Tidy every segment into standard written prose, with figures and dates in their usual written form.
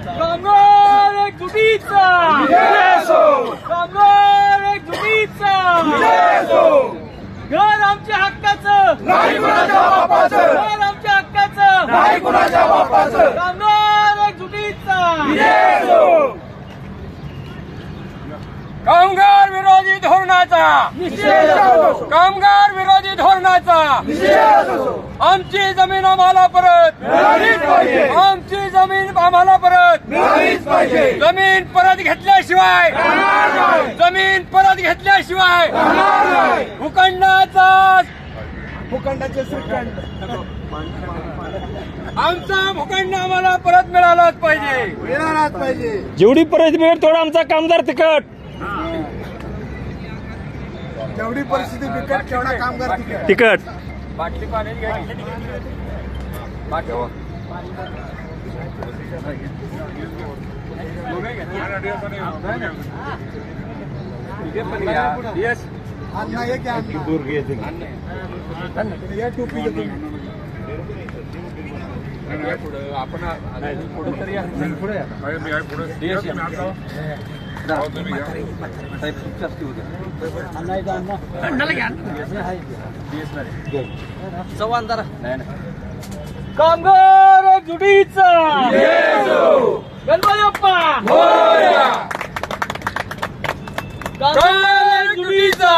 कामगार एकजुटीचा कामगार एकजुटीचा घर आमच्या हक्काचं नाही कुणाच्या बापाचं, घर आमच्या हक्काचं नाही कुणाच्या बापाचं, कामगार एकजुटीचा कामगार विरोधी धोरणाचा कामगार विरोधी धोरणाचा आमची जमीन आम्हाला परत मिळालीच पाहिजे, आमची जमीन आम्हाला परत मिळालीच पाहिजे, जमीन परत घेतल्याशिवाय जमीन परत घेतल्याशिवाय भूखंडाचा भूखंडाचे श्रीखंड आमचा भूखंड आम्हाला परत मिळालाच पाहिजे, मिळालाच पाहिजे. जेवढी परत मिळेल तेवढा आमचा कामगार तिकट जेवढी परिस्थिती बिकट तेवढा कामगार तिकट. तिकट बाटली पाणी घ्यायची अण्णा हे घ्या, या टोपी घेतो. आपण पुढे तरी कामगार एकजुटीचा गणपती बाप्पा कामगार एकजुटीचा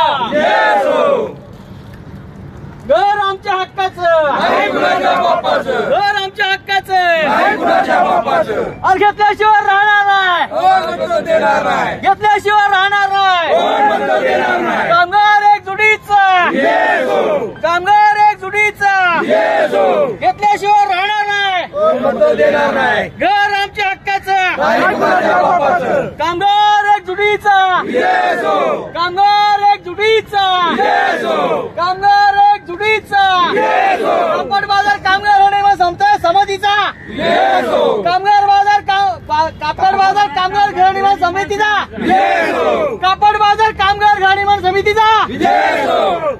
घर आमच्या हक्काचं नाही कुणाच्या बापाचं, घर आमच्या हक्काचं नाही कुणाच्या बापाचं, आज घेतल्याशिवाय राहणार नाही, कोण मतं देणार नाही, घेतल्याशिवाय राहणार नाही, कोण मतं देणार नाही. कामगार एकजुटीचा येसो, कामगार एकजुटीचा येसो, घेतल्याशिवाय राहणार नाही, कोण मतं देणार नाही, घर आमच्या हक्काचं नाही कुणाच्या बापाचं. कामगार एकजुटीचा येसो, कामगार एकजुटीचा येसो, कामगार एकजुटीचा येसो, कापड बाजार कामगार राहणीमान समता समितीचा येसो, कामगार बाजार कापड बाजार कामगार राहणीमान समितीचा येसो, कापड बाजार कामगार राहणीमान समितीचा येसो.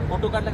फोटो काढला.